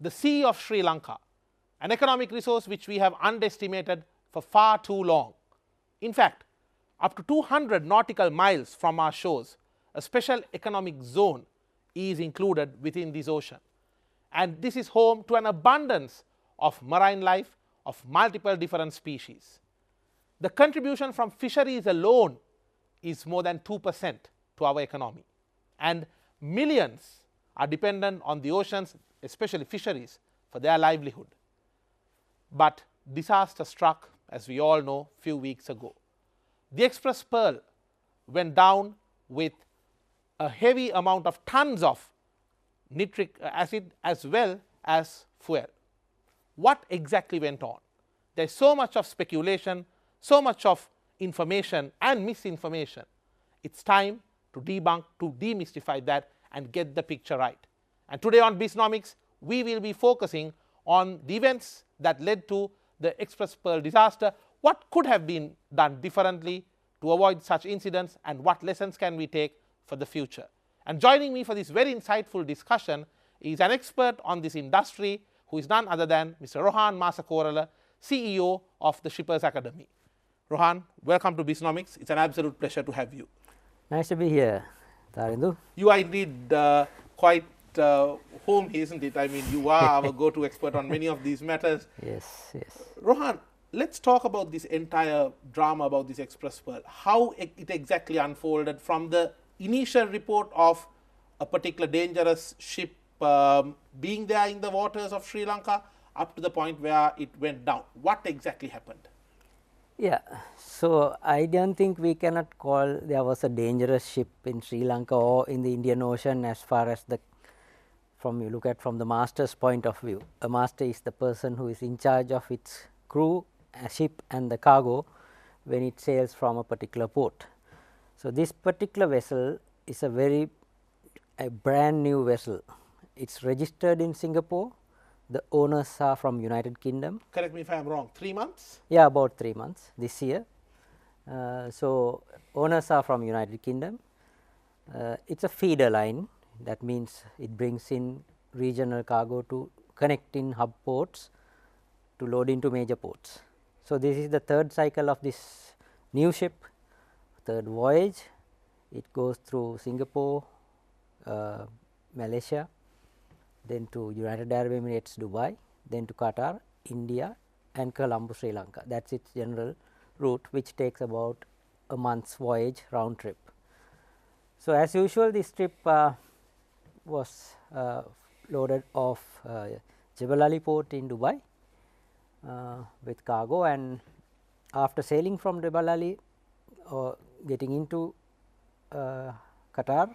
the sea of Sri Lanka, an economic resource which we have underestimated for far too long. In fact, up to 200 nautical miles from our shores, a special economic zone is included within this ocean. And this is home to an abundance of marine life of multiple different species. The contribution from fisheries alone is more than 2% to our economy, and millions are dependent on the oceans, especially fisheries, for their livelihood. But disaster struck, as we all know, a few weeks ago. The Express Pearl went down with a heavy amount of tons of nitric acid as well as fuel. What exactly went on? There is so much of speculation, so much of information and misinformation. It's time to debunk, to demystify that and get the picture right. And today on Bisnomics, we will be focusing on the events that led to the Express Pearl disaster, what could have been done differently to avoid such incidents, and what lessons can we take for the future. And joining me for this very insightful discussion is an expert on this industry, who is none other than Mr. Rohan Masakorala, CEO of the Shippers Academy. Rohan, welcome to Bisnomics. It's an absolute pleasure to have you. Nice to be here, Tarindu. You are indeed quite home, isn't it? I mean, you are our go-to expert on many of these matters. Yes, yes. Rohan, let's talk about this entire drama about this Express Pearl. How it exactly unfolded from the initial report of a particular dangerous ship being there in the waters of Sri Lanka up to the point where it went down. What exactly happened? Yeah, so I don't think we cannot call there was a dangerous ship in Sri Lanka or in the Indian Ocean as far as the you look at from the master's point of view. A master is the person who is in charge of its crew, a ship and the cargo when it sails from a particular port. So this particular vessel is a brand new vessel. It's registered in Singapore. The owners are from United Kingdom. Correct me if I am wrong, 3 months? Yeah, about 3 months this year. So owners are from United Kingdom. It's a feeder line. That means it brings in regional cargo to connect in hub ports to load into major ports. So this is the third cycle of this new ship, third voyage. It goes through Singapore, Malaysia, then to United Arab Emirates, Dubai, then to Qatar, India and Colombo, Sri Lanka. That is its general route, which takes about a month's voyage round trip. So as usual, this trip was loaded off Jebel Ali port in Dubai with cargo, and after sailing from Jebel Ali or getting into Qatar,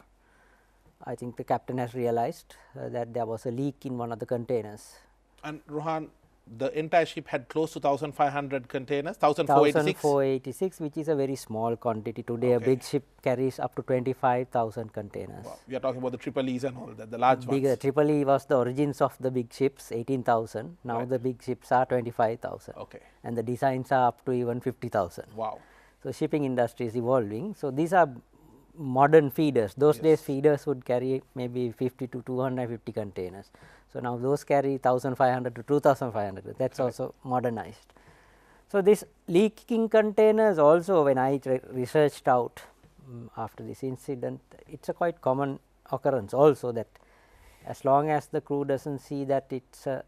I think the captain has realized that there was a leak in one of the containers. And Rohan, the entire ship had close to 1,500 containers, 1,486? 1,486, which is a very small quantity. Today a big ship carries up to 25,000 containers. Wow. We are talking about the triple E's and all that, the large ones. Triple E was the origins of the big ships, 18,000. Now right. The big ships are 25,000. Okay. And the designs are up to even 50,000. Wow. So shipping industry is evolving. So these are modern feeders. Those days feeders would carry maybe 50 to 250 containers. So now those carry 1,500 to 2,500. That's also modernized. So this leaking containers also, when I researched out after this incident, it's a quite common occurrence also, that as long as the crew doesn't see that it's a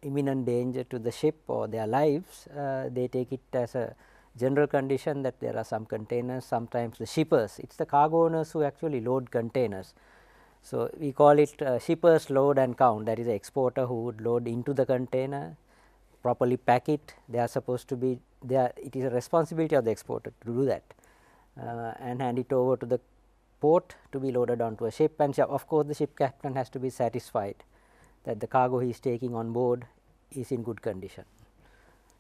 imminent danger to the ship or their lives, they take it as a general condition that there are some containers. Sometimes the shippers, it's the cargo owners who actually load containers. So we call it shippers load and count. That is the exporter who would load into the container, properly pack it. They are supposed to be there. It is a responsibility of the exporter to do that and hand it over to the port to be loaded onto a ship. And of course, the ship captain has to be satisfied that the cargo he is taking on board is in good condition.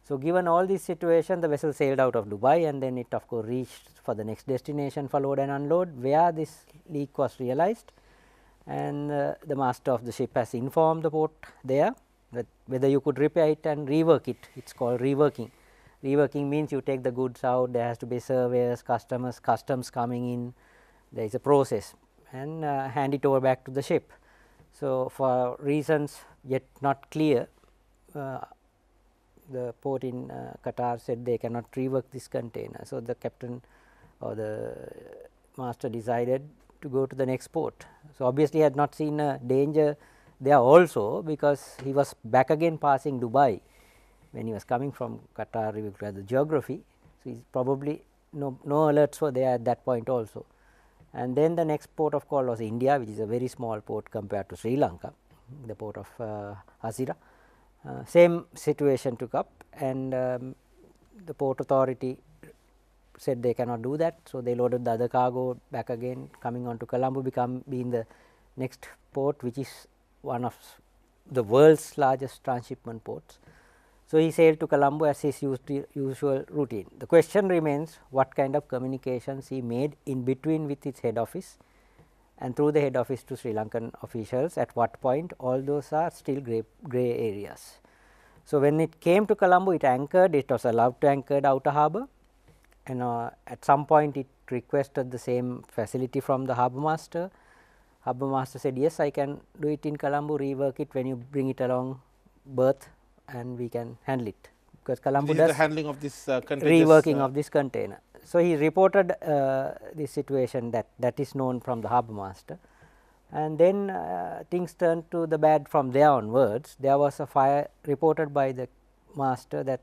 So given all this situation, the vessel sailed out of Dubai, and then it of course reached for the next destination for load and unload, where this leak was realized. And the master of the ship has informed the port there that whether you could repair it and rework it. It is called reworking. Reworking means you take the goods out, there has to be surveyors, customs coming in, there is a process, and hand it over back to the ship. So for reasons yet not clear. The port in Qatar said they cannot rework this container. So, the captain or the master decided to go to the next port. So, obviously, he had not seen a danger there also, because he was back again passing Dubai when he was coming from Qatar. We looked at the geography. So, he probably no alerts were there at that point also. And then the next port of call was India, which is a very small port compared to Sri Lanka, the port of Hazira. Same situation took up, and the port authority said they cannot do that. So, they loaded the other cargo back again, coming on to Colombo, being the next port, which is one of the world's largest transshipment ports. So, he sailed to Colombo as his usual routine. The question remains, what kind of communications he made in between with its head office and through the head office to Sri Lankan officials, at what point, all those are still grey areas. So, when it came to Colombo, it anchored, it was allowed to anchor at outer harbour, and at some point it requested the same facility from the harbour master. Harbour master said, yes, I can do it in Colombo, rework it when you bring it along berth, and we can handle it, because Colombo does the handling of this reworking of this container. So, he reported this situation, that is known from the harbour master, and then things turned to the bad from there onwards. There was a fire reported by the master, that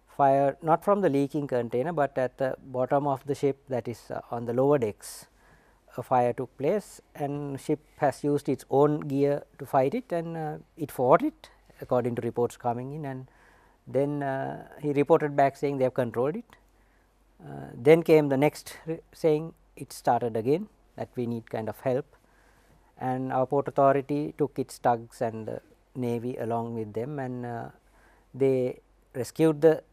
fire not from the leaking container, but at the bottom of the ship, that is on the lower decks, a fire took place, and ship has used its own gear to fight it, and it fought it according to reports coming in, and then he reported back saying they have controlled it. Then came the next saying it started again, that we need kind of help, and our port authority took its tugs and the navy along with them, and they rescued the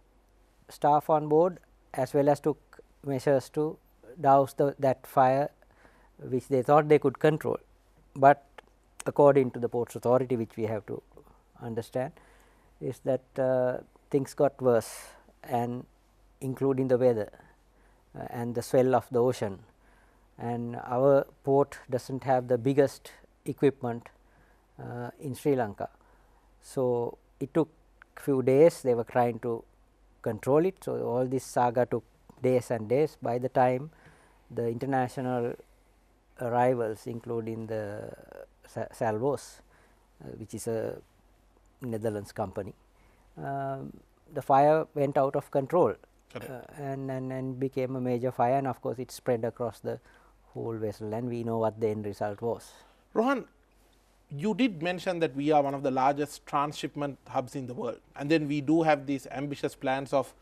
staff on board, as well as took measures to douse that fire which they thought they could control. But according to the ports authority, which we have to understand, is that things got worse, and including the weather and the swell of the ocean, and our port does not have the biggest equipment in Sri Lanka. So, it took few days, they were trying to control it. So, all this saga took days and days. By the time the international arrivals, including the Salvos, which is a Netherlands company, the fire went out of control, and became a major fire, and of course, it spread across the whole vessel, and we know what the end result was. Rohan, you did mention that we are one of the largest transshipment hubs in the world, and then we do have these ambitious plans of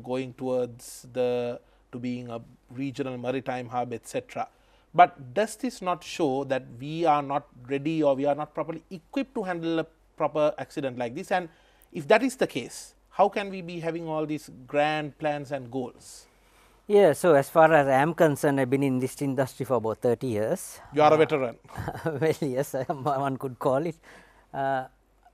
going towards to being a regional maritime hub, etc. But does this not show that we are not ready, or we are not properly equipped to handle a proper accident like this? And if that is the case, how can we be having all these grand plans and goals? Yeah, so as far as I am concerned, I have been in this industry for about 30 years. You are a veteran. Well, yes, one could call it. I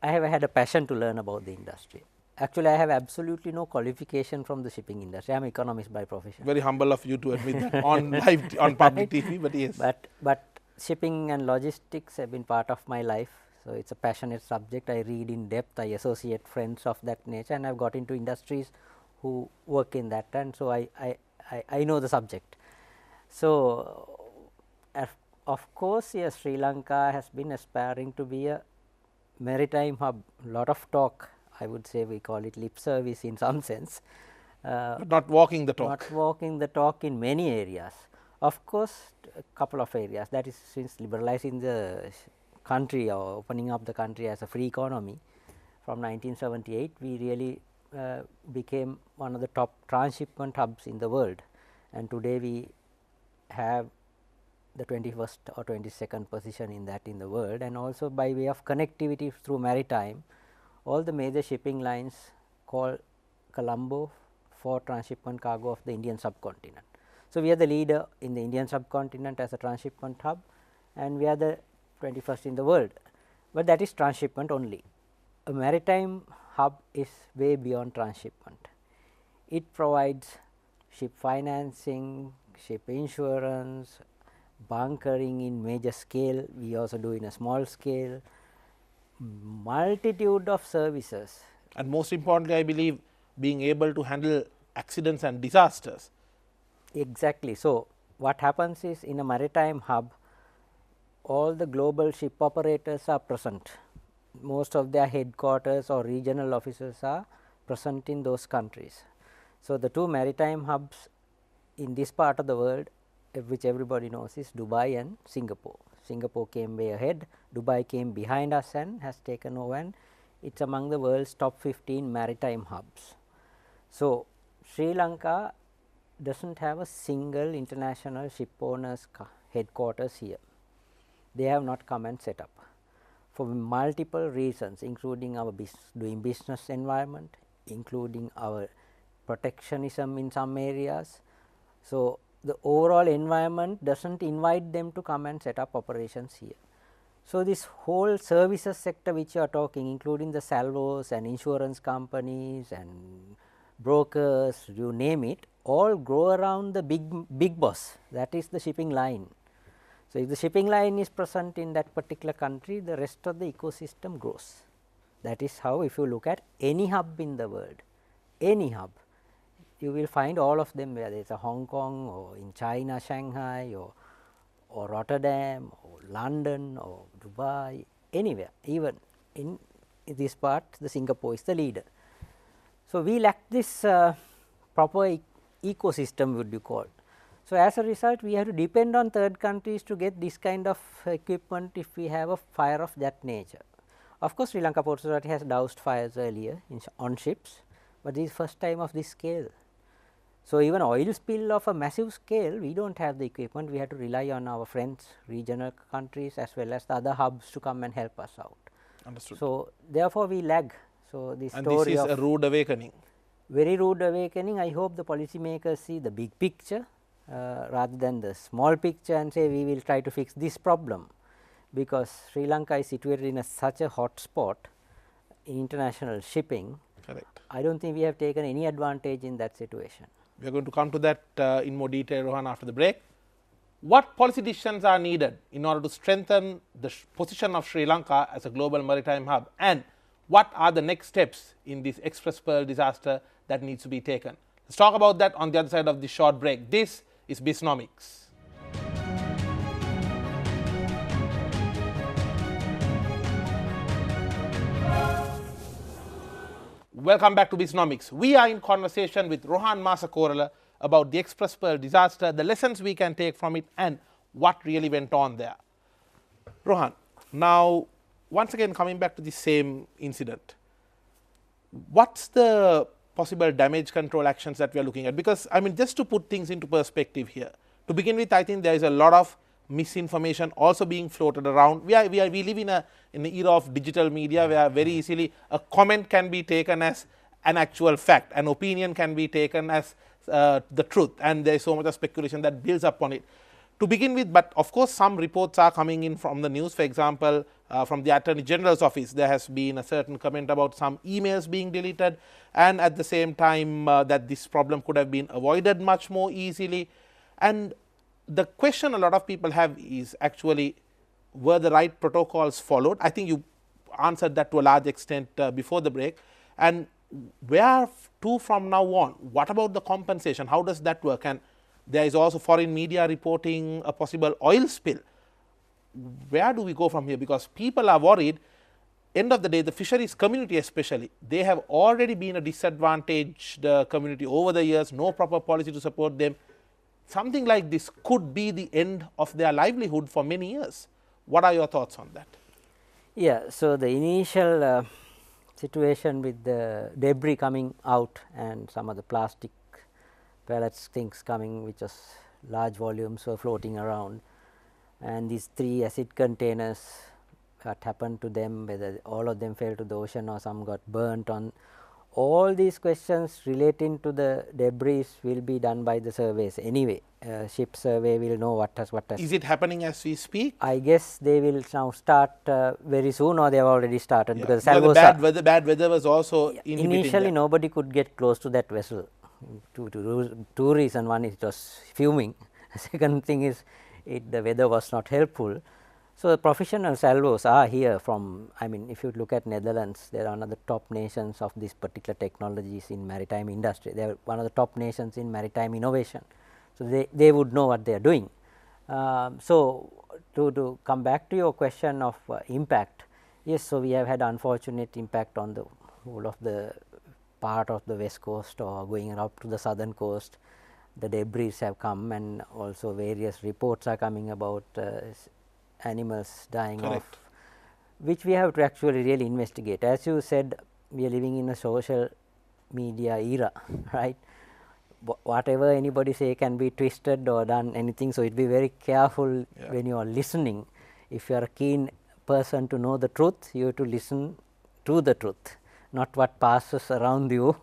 have had a passion to learn about the industry. Actually, I have absolutely no qualification from the shipping industry. I am an economist by profession. Very humble of you to admit that on live, on public TV, but yes. But shipping and logistics have been part of my life. So, it is a passionate subject. I read in depth, I associate friends of that nature, and I have got into industries who work in that, and so I know the subject. So, of course, yes, Sri Lanka has been aspiring to be a maritime hub. Lot of talk, I would say, we call it lip service in some sense. But not walking the talk. Not walking the talk in many areas. Of course, a couple of areas, that is, since liberalizing the country or opening up the country as a free economy from 1978, we really became one of the top transshipment hubs in the world, and today we have the 21st or 22nd position in that in the world. And also by way of connectivity through maritime, all the major shipping lines call Colombo for transshipment cargo of the Indian subcontinent. So, we are the leader in the Indian subcontinent as a transshipment hub, and we are the 21st in the world, but that is transshipment only. A maritime hub is way beyond transshipment. It provides ship financing, ship insurance, bunkering in major scale, we also do in a small scale, multitude of services. And most importantly, I believe being able to handle accidents and disasters. Exactly. So, what happens is in a maritime hub, all the global ship operators are present. Most of their headquarters or regional offices are present in those countries. So, the two maritime hubs in this part of the world, which everybody knows, is Dubai and Singapore. Singapore came way ahead, Dubai came behind us and has taken over, and it is among the world's top 15 maritime hubs. So, Sri Lanka does not have a single international ship owners headquarters here. They have not come and set up for multiple reasons, including our doing business environment, including our protectionism in some areas. So, the overall environment does not invite them to come and set up operations here. So, this whole services sector which you are talking, including the salvos and insurance companies and brokers, you name it, all grow around the big boss, that is the shipping line. So, if the shipping line is present in that particular country, the rest of the ecosystem grows. That is how, if you look at any hub in the world, any hub, you will find all of them, whether it is a Hong Kong or in China, Shanghai or Rotterdam or London or Dubai, anywhere, even in this part the Singapore is the leader. So, we lack this proper ecosystem, would you call. So, as a result, we have to depend on third countries to get this kind of equipment if we have a fire of that nature. Of course, Sri Lanka Port Authority has doused fires earlier on ships, but this is first time of this scale. So, even oil spill of a massive scale, we do not have the equipment, we have to rely on our friends, regional countries as well as the other hubs to come and help us out. Understood. So, therefore, we lag. So, this and story this is of a rude awakening. Very rude awakening. I hope the policy makers see the big picture rather than the small picture and say we will try to fix this problem, because Sri Lanka is situated in such a hot spot in international shipping. Correct. I do not think we have taken any advantage in that situation. We are going to come to that in more detail, Rohan, after the break. What policy decisions are needed in order to strengthen the position of Sri Lanka as a global maritime hub, and what are the next steps in this Express Pearl disaster that needs to be taken? Let us talk about that on the other side of this short break. This is Bisnomics. Welcome back to Bisnomics. We are in conversation with Rohan Masakorala about the Express Pearl disaster, the lessons we can take from it, and what really went on there. Rohan, now once again coming back to the same incident, what's the possible damage control actions that we are looking at? Because I mean, just to put things into perspective here, to begin with, I think there is a lot of misinformation also being floated around. We live in an era of digital media where very easily a comment can be taken as an actual fact, an opinion can be taken as the truth, and there is so much of speculation that builds upon it. To begin with, but of course, some reports are coming in from the news. For example, from the Attorney General's office, there has been a certain comment about some emails being deleted, and at the same time that this problem could have been avoided much more easily. And the question a lot of people have is actually, were the right protocols followed? I think you answered that to a large extent before the break. And where to from now on? What about the compensation? How does that work? And there is also foreign media reporting a possible oil spill. Where do we go from here? Because people are worried. End of the day, the fisheries community especially, they have already been a disadvantaged community over the years, no proper policy to support them. Something like this could be the end of their livelihood for many years. What are your thoughts on that? Yeah, so the initial situation with the debris coming out and some of the plastic pellets things coming, which was large volumes were floating around, and these 3 acid containers, what happened to them, whether all of them fell to the ocean or some got burnt on. All these questions relating to the debris will be done by the surveys anyway. Ship survey will know what has. Is it happening as we speak? I guess they will now start very soon, or they have already started, because the bad weather was also initially that. Nobody could get close to that vessel. Two reasons. One is it was fuming. Second thing is the weather was not helpful. So, the professional salvos are here from, I mean, if you look at Netherlands, they are one of the top nations of these particular technologies in maritime industry. They are one of the top nations in maritime innovation. So, they would know what they are doing. So, to come back to your question of impact, yes, so we have had unfortunate impact on the whole of the part of the west coast or going up to the southern coast. The debris have come, and also various reports are coming about animals dying off, which we have to actually really investigate. As you said, we are living in a social media era, right? Whatever anybody say can be twisted or done anything. So, it be very careful when you are listening. If you are a keen person to know the truth, you have to listen to the truth, not what passes around you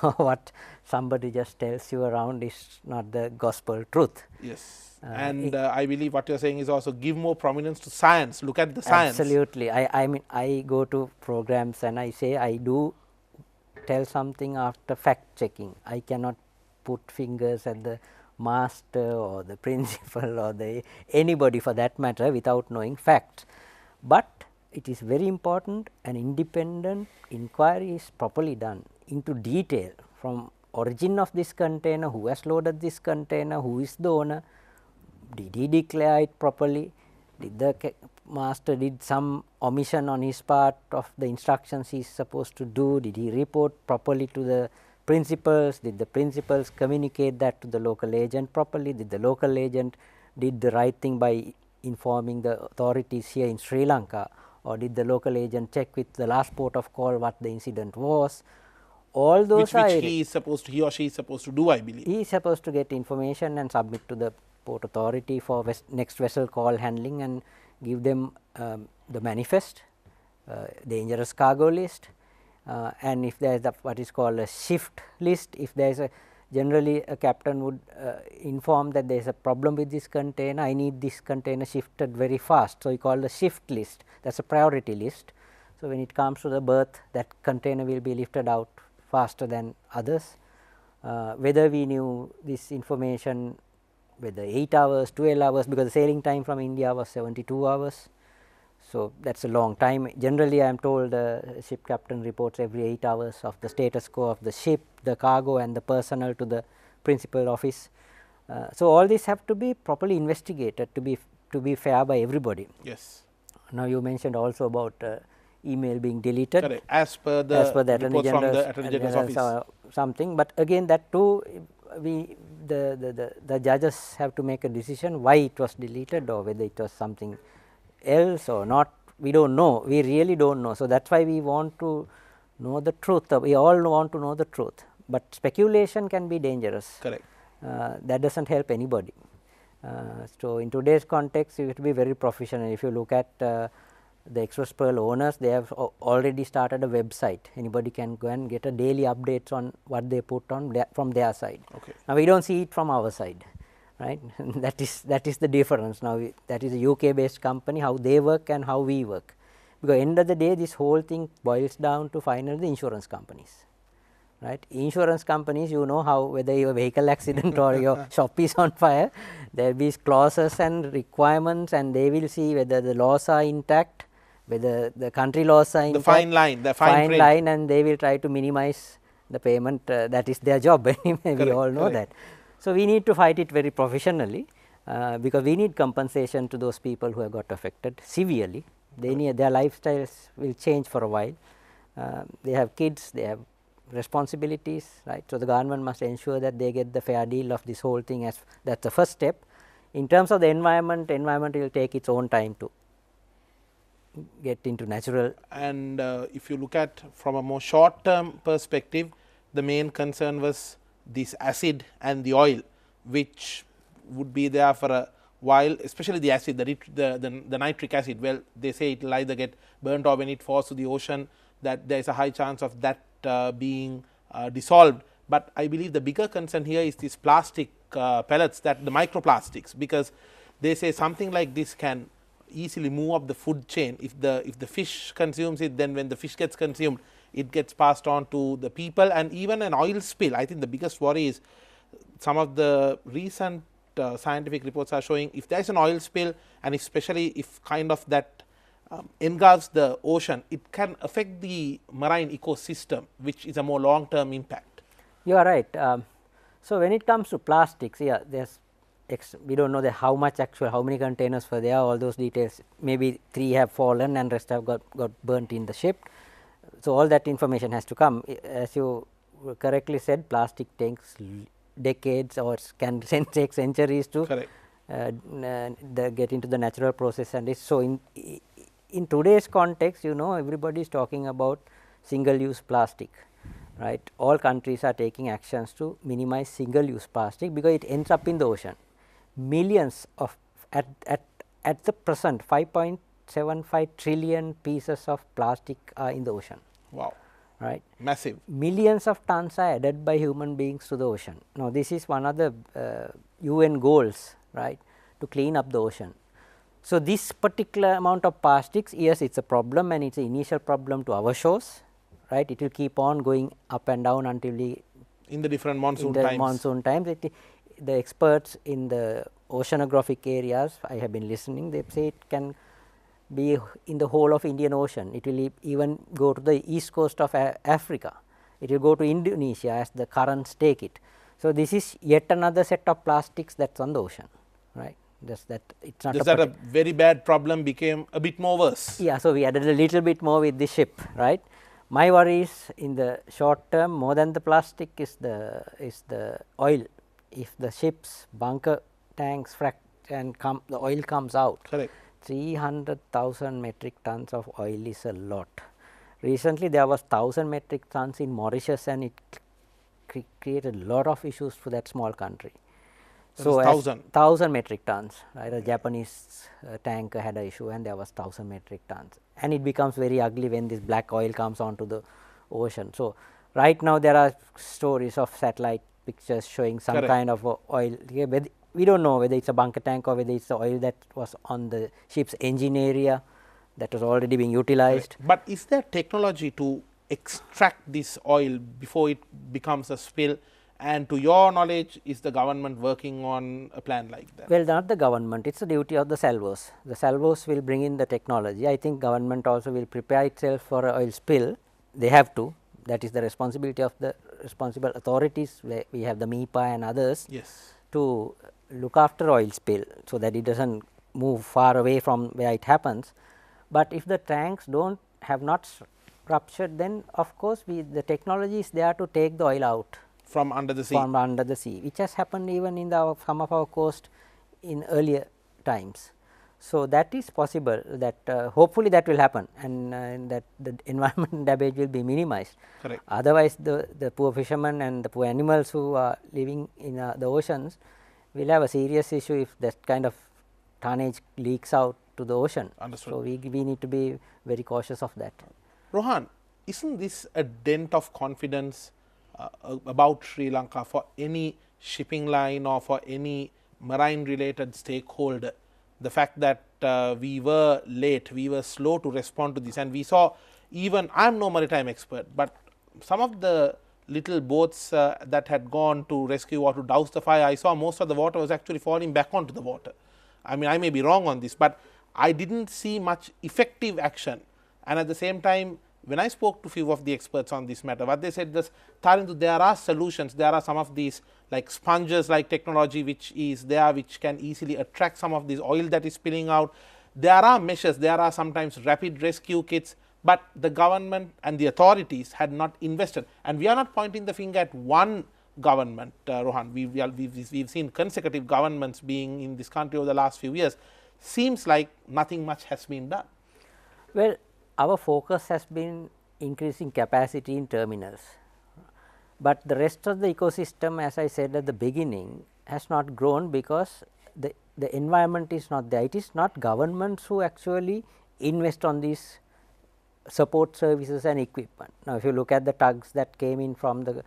or what somebody just tells you around is not the gospel truth. Yes. And I believe what you are saying is also give more prominence to science, look at the science. Absolutely. I mean, I go to programs and I say I do tell something after fact checking. I cannot put fingers at the master or the principal or the anybody for that matter without knowing facts. But it is very important an independent inquiry is properly done into detail from origin of this container, who has loaded this container, who is the owner, did he declare it properly, did the master did some omission on his part of the instructions he is supposed to do, did he report properly to the principals, did the principals communicate that to the local agent properly, did the local agent did the right thing by informing the authorities here in Sri Lanka, or did the local agent check with the last port of call what the incident was. All those which he is supposed to, he or she is supposed to do, I believe. He is supposed to get information and submit to the port authority for next vessel call handling and give them the manifest, dangerous cargo list, and if there is what is called a shift list. If there is a generally a captain would inform that there is a problem with this container, I need this container shifted very fast. So, we call the shift list, that is a priority list. So, when it comes to the berth, that container will be lifted out faster than others. Whether we knew this information, whether 8 hours, 12 hours, because the sailing time from India was 72 hours. So, that is a long time. Generally, I am told the ship captain reports every 8 hours of the status quo of the ship, the cargo and the personnel to the principal office. So, all these have to be properly investigated to be fair by everybody. Yes. Now, you mentioned also about email being deleted. Correct. As per the report from the Attorney General's office. Something, but again that too the judges have to make a decision why it was deleted or whether it was something else or not. We do not know, we really do not know. So, that is why we want to know the truth, we all want to know the truth, but speculation can be dangerous. Correct. That does not help anybody. So, in today's context you have to be very professional. If you look at the Express Pearl owners, they have already started a website. Anybody can go and get a daily updates on what they put on from their side. Okay. Now, we do not see it from our side, right. that is the difference. Now, that is a UK based company, how they work and how we work, because end of the day this whole thing boils down to finally the insurance companies, right. Insurance companies, you know how whether your vehicle accident or your shop is on fire, there will be clauses and requirements, and they will see whether the laws are intact, whether the country laws are intact, the fine line, and they will try to minimize the payment. That is their job anyway, we all know that. So, we need to fight it very professionally, because we need compensation to those people who have got affected severely. They need, their lifestyles will change for a while, they have kids, they have responsibilities, right. So, the government must ensure that they get the fair deal of this whole thing, as that is the first step. In terms of the environment will take its own time to get into natural. And if you look at from a more short term perspective, the main concern was this acid and the oil, which would be there for a while, especially the acid, the nitric acid. Well, they say it will either get burnt or when it falls to the ocean, that there is a high chance of that being dissolved. But I believe the bigger concern here is these plastic pellets, that the microplastics, because they say something like this can easily move up the food chain. If the fish consumes it, then when the fish gets consumed, it gets passed on to the people. And even an oil spill, I think the biggest worry is some of the recent scientific reports are showing, if there is an oil spill and especially if kind of that engulfs the ocean, it can affect the marine ecosystem, which is a more long term impact. You are right. So, when it comes to plastics, yeah, there's we do not know how much how many containers were there, all those details, maybe 3 have fallen and rest have got burnt in the ship. So, all that information has to come. As you correctly said, plastic takes decades or can take centuries to get into the natural process, and so in today's context, you know, everybody is talking about single use plastic, right. All countries are taking actions to minimize single use plastic because it ends up in the ocean. Millions of at the present 5.75 trillion pieces of plastic are in the ocean. Wow, right, massive. Millions of tons are added by human beings to the ocean. Now, this is one of the UN goals, right, to clean up the ocean. So, this particular amount of plastics, yes, it is a problem, and it is an initial problem to our shores, right. It will keep on going up and down until we in the different monsoon times. The experts in the oceanographic areas, I have been listening, they say it can be in the whole of Indian Ocean. It will even go to the east coast of Africa. It will go to Indonesia as the currents take it. So, this is yet another set of plastics that is on the ocean, right. Just that it's not a very bad problem became a bit more worse. Yeah. So, we added a little bit more with the ship, right. My worry is in the short term, more than the plastic is the oil. If the ships bunker tanks and the oil comes out, 300,000 metric tons of oil is a lot. Recently, there was 1,000 metric tons in Mauritius, and it created a lot of issues for that small country. So, 1,000 metric tons, right. A Japanese tanker had an issue, and there was 1,000 metric tons, and it becomes very ugly when this black oil comes onto the ocean. So, right now there are stories of satellite pictures showing some kind of oil. We do not know whether it is a bunker tank or whether it is the oil that was on the ship's engine area that was already being utilized. But is there technology to extract this oil before it becomes a spill? And to your knowledge, is the government working on a plan like that? Well, not the government, it is the duty of the salvos. The salvos will bring in the technology. I think government also will prepare itself for an oil spill. They have to. That is the responsibility of the responsible authorities. We have the MIPA and others to look after oil spill, so that it does not move far away from where it happens. But if the tanks have not ruptured, then of course, the technology is there to take the oil out from under the sea, which has happened even in some of our coast in earlier times. So, that is possible, that hopefully that will happen, and that the environment damage will be minimized. Otherwise, the poor fishermen and the poor animals who are living in the oceans will have a serious issue if that kind of tonnage leaks out to the ocean. So, we need to be very cautious of that. Rohan, isn't this a dent of confidence about Sri Lanka for any shipping line or for any marine related stakeholder? The fact that we were late, we were slow to respond to this, and we saw, even I am no maritime expert, but some of the little boats that had gone to rescue or to douse the fire, I saw most of the water was actually falling back onto the water. I mean, I may be wrong on this, but I did not see much effective action. And at the same time, when I spoke to few of the experts on this matter, what they said was, Tarindu, there are solutions, there are some of these like sponges like technology which is there, which can easily attract some of this oil that is spilling out. There are measures, there are sometimes rapid rescue kits, but the government and the authorities had not invested. And we are not pointing the finger at one government, Rohan. We've seen consecutive governments being in this country over the last few years. Seems like nothing much has been done. Well, our focus has been increasing capacity in terminals, but the rest of the ecosystem, as I said at the beginning, has not grown because the environment is not there. It is not governments who actually invest on these support services and equipment. Now, if you look at the tugs that came in from the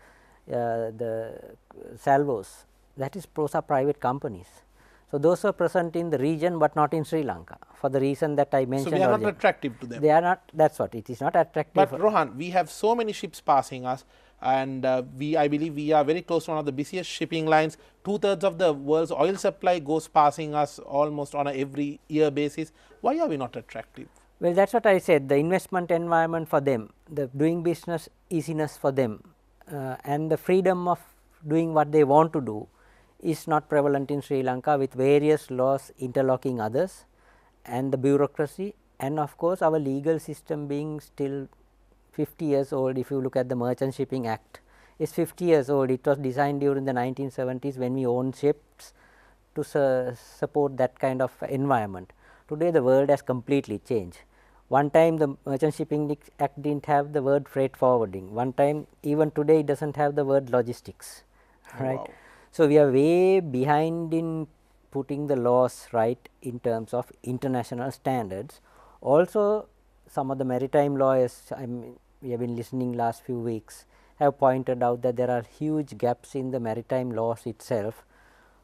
salvos, those are private companies. So, those are present in the region, but not in Sri Lanka, for the reason that I mentioned earlier. So, we are not attractive to them. They are not, that is what, it is not attractive. But Rohan, we have so many ships passing us. and I believe we are very close to one of the busiest shipping lines. 2/3 of the world's oil supply goes passing us almost on a every year basis. Why are we not attractive? Well, that is what I said, the investment environment for them, the doing business easiness for them, and the freedom of doing what they want to do is not prevalent in Sri Lanka, with various laws interlocking others and the bureaucracy, and of course, our legal system being still 50 years old. If you look at the Merchant Shipping Act, is 50 years old. It was designed during the 1970s when we owned ships to support that kind of environment. Today the world has completely changed. One time the Merchant Shipping Act did not have the word freight forwarding, one time, even today it does not have the word logistics, right. Wow. So, we are way behind in putting the laws right in terms of international standards. Also, some of the maritime lawyers, we have been listening last few weeks, have pointed out that there are huge gaps in the maritime laws itself,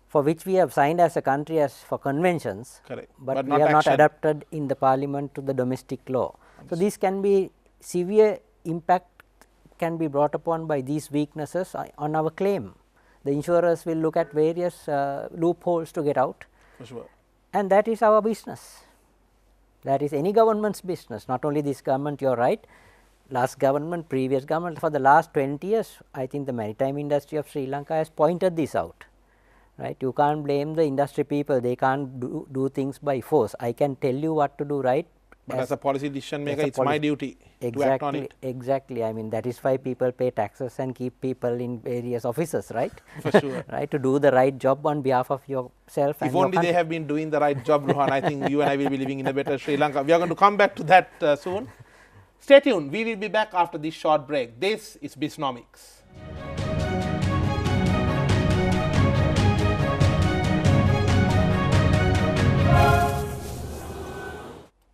for which we have signed as a country as for conventions, Correct. but we not have not action. adapted in the parliament to the domestic law. So, these can be severe impact can be brought upon by these weaknesses on our claim. The insurers will look at various loopholes to get out, For sure. and that is our business. That is any government's business, not only this government. You are right, last government, previous government, for the last 20 years, I think the maritime industry of Sri Lanka has pointed this out, right. You can't blame the industry people, they can't do things by force. I can tell you what to do, right. But as a policy decision maker, it is my duty to act on it. Exactly. I mean, that is why people pay taxes and keep people in various offices, right. For sure. Right, to do the right job on behalf of yourself. If only they have been doing the right job, Rohan, I think you and I will be living in a better Sri Lanka. We are going to come back to that soon. Stay tuned. We will be back after this short break. This is Bisnomics.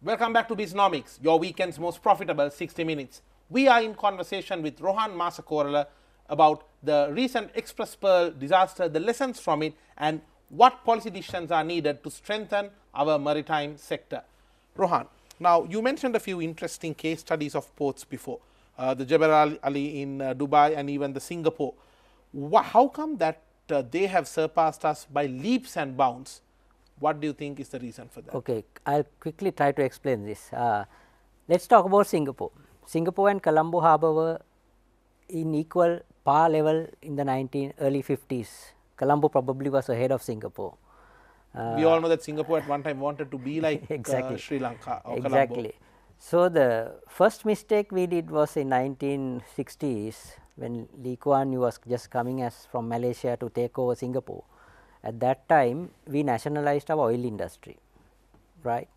Welcome back to Bisnomics, your weekend's most profitable 60 minutes. We are in conversation with Rohan Masakorala about the recent Express Pearl disaster, the lessons from it, and what policy decisions are needed to strengthen our maritime sector. Rohan, now you mentioned a few interesting case studies of ports before, the Jebel Ali in Dubai and even the Singapore. How come that they have surpassed us by leaps and bounds? What do you think is the reason for that? Okay, I will quickly try to explain this. Let us talk about Singapore. Singapore and Colombo Harbour were in equal par level in the early 50s. Colombo probably was ahead of Singapore. We all know that Singapore at one time wanted to be like exactly. Sri Lanka or Exactly. Colombo. So, the first mistake we did was in 1960s when Lee Kuan Yew was just coming from Malaysia to take over Singapore. At that time, we nationalized our oil industry, right,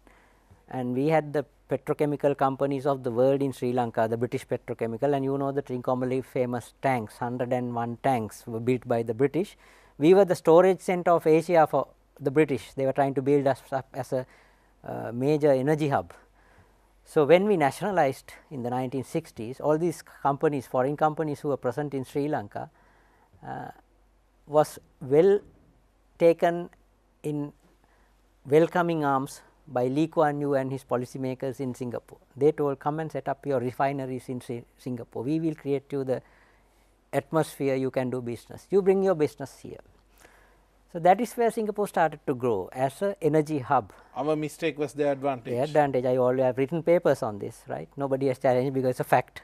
and we had the petrochemical companies of the world in Sri Lanka, the British petrochemical, and you know the Trincomalee famous tanks, 101 tanks were built by the British. We were the storage center of Asia for the British. They were trying to build us up as a major energy hub. So, when we nationalized in the 1960s, all these companies, foreign companies who were present in Sri Lanka was well taken in welcoming arms by Lee Kuan Yew and his policymakers in Singapore. They told, come and set up your refineries in Singapore, we will create you the atmosphere you can do business, you bring your business here. So, that is where Singapore started to grow as an energy hub. Our mistake was their advantage. Their advantage, I already have written papers on this, right, nobody has challenged because it is a fact,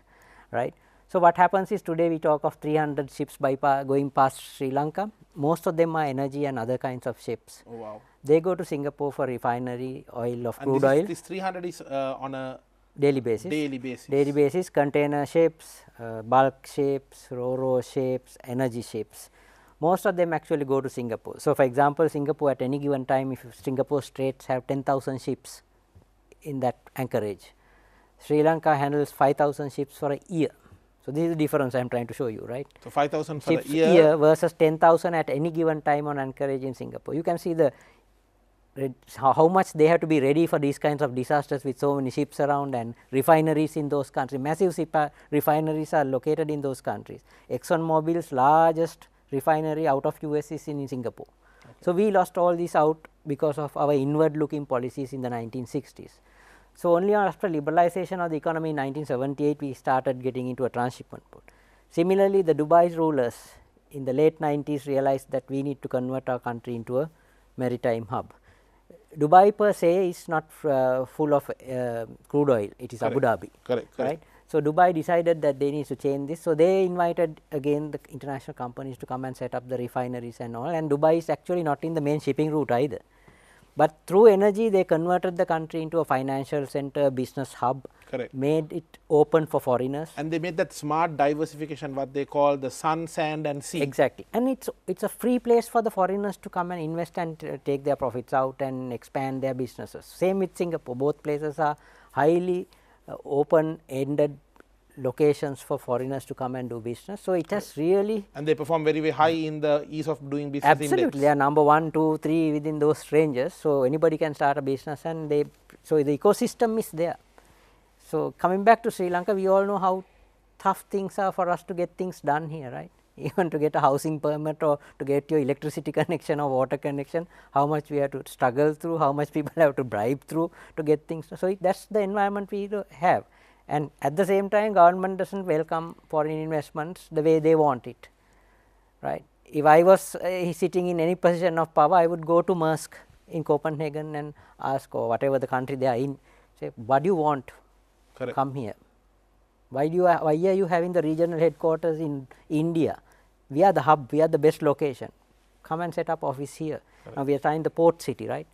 right. So, what happens is today we talk of 300 ships going past Sri Lanka, most of them are energy and other kinds of ships. Oh, wow. They go to Singapore for refinery oil of crude oil. This 300 is on a daily basis. Daily basis, container ships, bulk ships, ro-ro ships, energy ships. Most of them actually go to Singapore. So, for example, Singapore at any given time, if Singapore Straits have 10,000 ships in that anchorage, Sri Lanka handles 5,000 ships for a year. So, this is the difference I am trying to show you, right. So, 5,000 for ships a year versus 10,000 at any given time on anchorage in Singapore. You can see the how much they have to be ready for these kinds of disasters with so many ships around and refineries in those countries. Massive refineries are located in those countries. ExxonMobil's largest refinery out of US is in Singapore. Okay. So, we lost all this out because of our inward looking policies in the 1960s. So, only after liberalization of the economy in 1978 we started getting into a transshipment port. Similarly, the Dubai's rulers in the late 90s realized that we need to convert our country into a maritime hub. Dubai per se is not full of crude oil, it is Abu Dhabi. Correct. Right? So, Dubai decided that they need to change this. So, they invited again the international companies to come and set up the refineries and all, and Dubai is actually not in the main shipping route either. But through energy, they converted the country into a financial center, business hub, made it open for foreigners. And they made that smart diversification, what they call the sun, sand and sea. Exactly. And it's a free place for the foreigners to come and invest and take their profits out and expand their businesses. Same with Singapore, both places are highly open-ended locations for foreigners to come and do business. So, it has really, and they perform very, very high in the ease of doing business absolutely index. They are number 1, 2, 3 within those ranges. So, anybody can start a business, and so the ecosystem is there. So, coming back to Sri Lanka, we all know how tough things are for us to get things done here, right? Even to get a housing permit or to get your electricity connection or water connection, how much we have to struggle through, how much people have to bribe through to get things. So, that's the environment we have. And at the same time, government does not welcome foreign investments the way they want it, right. If I was sitting in any position of power, I would go to Maersk in Copenhagen and ask, or whatever the country they are in, say, what do you want? Come here. Why are you having the regional headquarters in India? We are the hub, we are the best location. Come and set up office here. Now, we are trying the port city, right.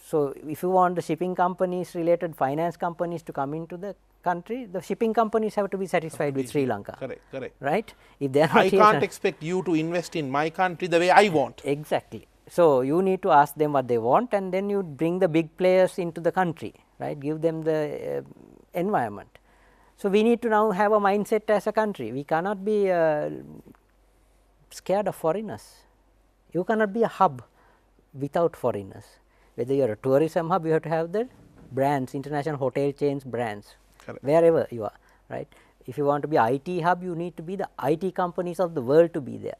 So, if you want the shipping companies related finance companies to come into the country, the shipping companies have to be satisfied with Sri Lanka. Correct. Right? If they are not I can't expect you to invest in my country the way I want. Exactly. So, you need to ask them what they want, and then you bring the big players into the country, right? Give them the environment. So, we need to now have a mindset as a country. We cannot be scared of foreigners. You cannot be a hub without foreigners. Whether you are a tourism hub, you have to have the brands, international hotel chains brands, wherever you are, right. If you want to be IT hub, you need to be the IT companies of the world to be there.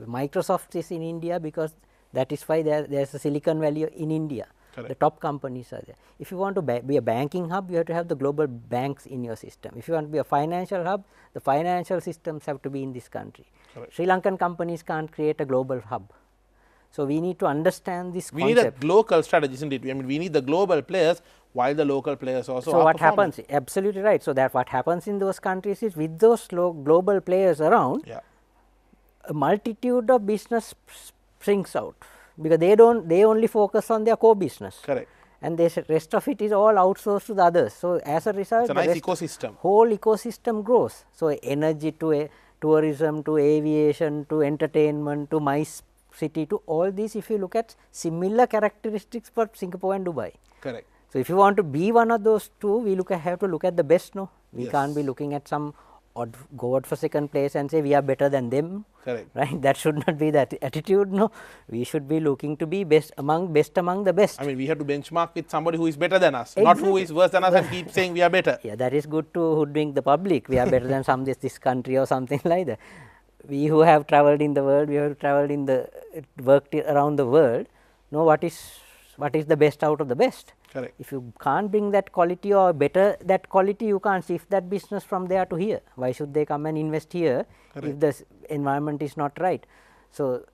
Microsoft is in India because that is why there is a Silicon Valley in India. The top companies are there. If you want to be a banking hub, you have to have the global banks in your system. If you want to be a financial hub, the financial systems have to be in this country. Sri Lankan companies can't create a global hub. So, we need to understand this concept. We need a local strategy, isn't it? I mean, we need the global players while the local players also So, are what performing. happens? Absolutely right. So, that what happens in those countries is with those global players around, a multitude of business springs out, because they only focus on their core business. And the rest of it is all outsourced to the others. So, as a result, it's a nice ecosystem. Whole ecosystem grows. So, energy to tourism to aviation to entertainment to MICE city to all these, if you look at similar characteristics for Singapore and Dubai. So, if you want to be one of those two, we have to look at the best. No, we can't be looking at some go out for second place and say we are better than them. Right? That should not be that attitude. No, we should be looking to be best among the best. I mean, we have to benchmark with somebody who is better than us, not who is worse than us and keep saying we are better. Yeah, that is good to hoodwink the public. We are better than this country or something like that. We who have travelled in the world, we have travelled in worked around the world, know what is the best out of the best. If you can't bring that quality or better that quality, you can't shift that business from there to here. Why should they come and invest here if the environment is not right? So,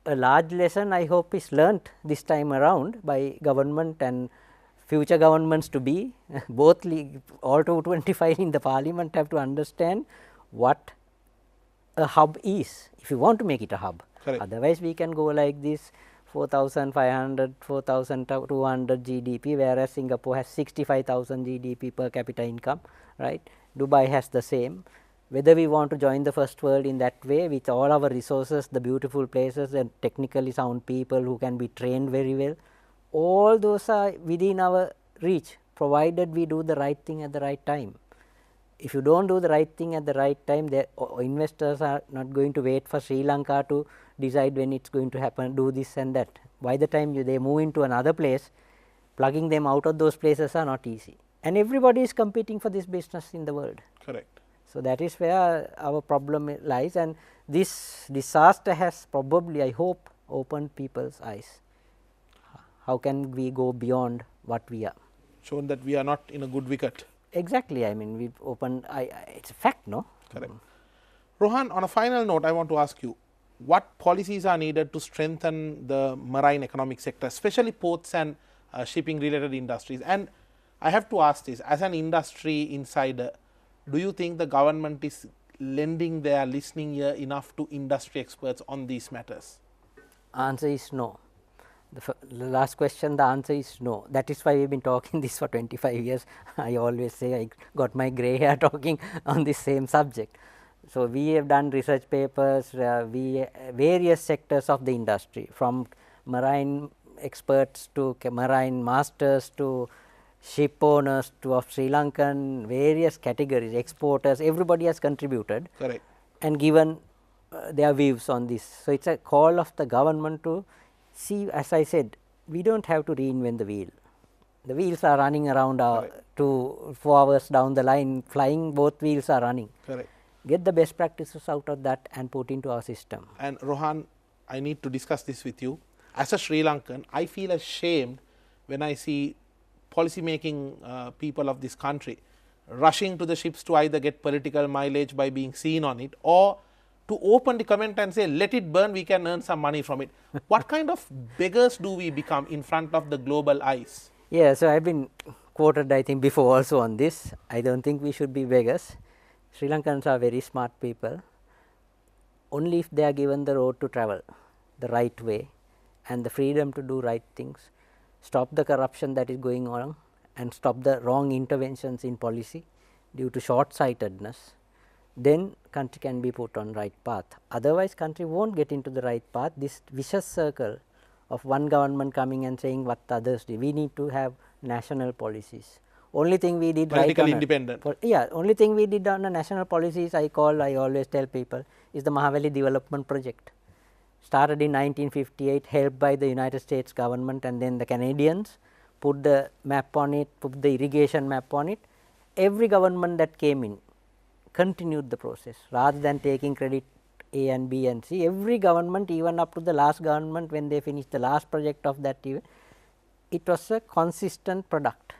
a large lesson I hope is learnt this time around by government and future governments to be, both all 225 in the parliament have to understand what a hub is, if you want to make it a hub. Otherwise, we can go like this 4,500, 4,200 GDP, whereas Singapore has 65,000 GDP per capita income, right. Dubai has the same. Whether we want to join the first world in that way with all our resources, the beautiful places and technically sound people who can be trained very well, all those are within our reach, provided we do the right thing at the right time. If you do not do the right thing at the right time, investors are not going to wait for Sri Lanka to decide when it is going to happen, do this and that. By the time they move into another place, plugging them out of those places are not easy, and everybody is competing for this business in the world. So, that is where our problem lies, and this disaster has probably, I hope, opened people's eyes. How can we go beyond what we are? Shown that we are not in a good wicket. Exactly. I mean, we opened. It's a fact, no? Rohan, on a final note, I want to ask you, what policies are needed to strengthen the marine economic sector, especially ports and shipping related industries? And I have to ask this, as an industry insider, do you think the government is lending their listening ear enough to industry experts on these matters? Answer is no. The last question, the answer is no. That is why we have been talking this for 25 years. I always say I got my grey hair talking on this same subject. So, we have done research papers, various sectors of the industry, from marine experts to marine masters to ship owners to of Sri Lankan, various categories, exporters, everybody has contributed. Correct. And given their views on this. So, it is a call of the government to see, as I said, we do not have to reinvent the wheel. The wheels are running around 4 hours down the line, flying, both wheels are running. Correct. Get the best practices out of that and put into our system. And Rohan, I need to discuss this with you. As a Sri Lankan, I feel ashamed when I see policy making people of this country rushing to the ships to either get political mileage by being seen on it, or to open the comment and say, let it burn, we can earn some money from it. What kind of beggars do we become in front of the global eyes? Yeah, so I have been quoted, I think, before also on this. I do not think we should be beggars. Sri Lankans are very smart people. Only if they are given the road to travel the right way and the freedom to do right things, stop the corruption that is going on and stop the wrong interventions in policy due to short-sightedness, then country can be put on right path. Otherwise, country will not get into the right path. This vicious circle of one government coming and saying what the others do. We need to have national policies. Only thing we did political independent. Only thing we did on the national policies, I always tell people, is the Mahaveli development project. Started in 1958, helped by the United States government, and then the Canadians put the map on it, put the irrigation map on it. Every government that came in continued the process, rather than taking credit A and B and C. Every government, even up to the last government, when they finished the last project of that year, it was a consistent product.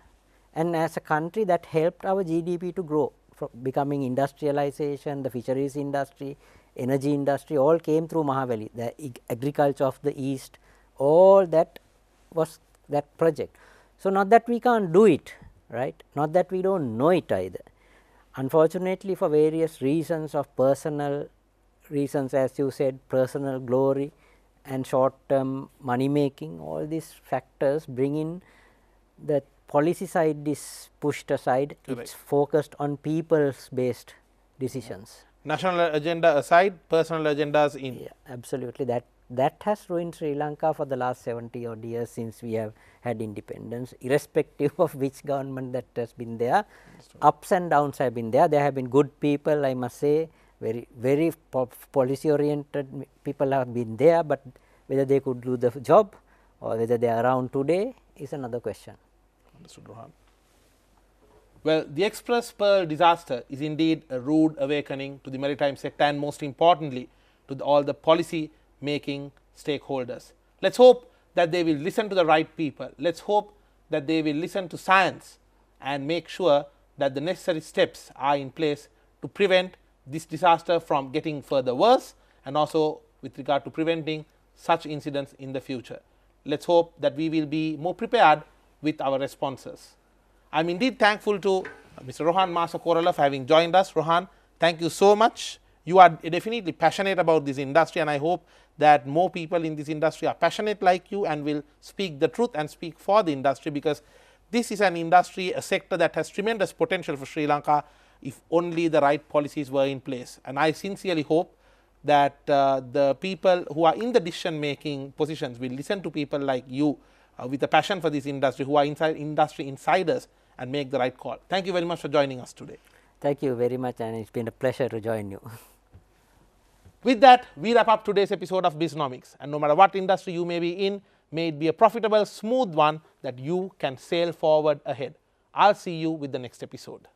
And as a country, that helped our GDP to grow, from becoming industrialization, the fisheries industry, energy industry, all came through Mahaveli, the agriculture of the east, all that was that project. So, not that we can't do it, right, not that we do not know it either. Unfortunately, for various reasons of personal reasons, as you said, personal glory and short term money making, all these factors bring in the policy side is pushed aside. It is focused on people's based decisions. National agenda aside, personal agendas in. Yeah, absolutely. That has ruined Sri Lanka for the last 70 odd years since we have had independence, irrespective of which government that has been there. Ups and downs have been there. There have been good people, I must say, very policy oriented people have been there, but whether they could do the job or whether they are around today is another question. Understood, Rohan. Well, the Express Pearl disaster is indeed a rude awakening to the maritime sector, and most importantly to all the policy making stakeholders. Let us hope that they will listen to the right people. Let us hope that they will listen to science and make sure that the necessary steps are in place to prevent this disaster from getting further worse, and also with regard to preventing such incidents in the future. Let us hope that we will be more prepared with our responses. I am indeed thankful to Mr. Rohan Masakorala for having joined us. Rohan, thank you so much. You are definitely passionate about this industry, and I hope that more people in this industry are passionate like you and will speak the truth and speak for the industry, because this is an industry, a sector that has tremendous potential for Sri Lanka if only the right policies were in place. And I sincerely hope that the people who are in the decision making positions will listen to people like you with a passion for this industry, who are industry insiders, and make the right call. Thank you very much for joining us today. Thank you very much, and it's been a pleasure to join you. With that, we wrap up today's episode of Bisnomics, and no matter what industry you may be in, may it be a profitable, smooth one that you can sail forward ahead. I'll see you with the next episode.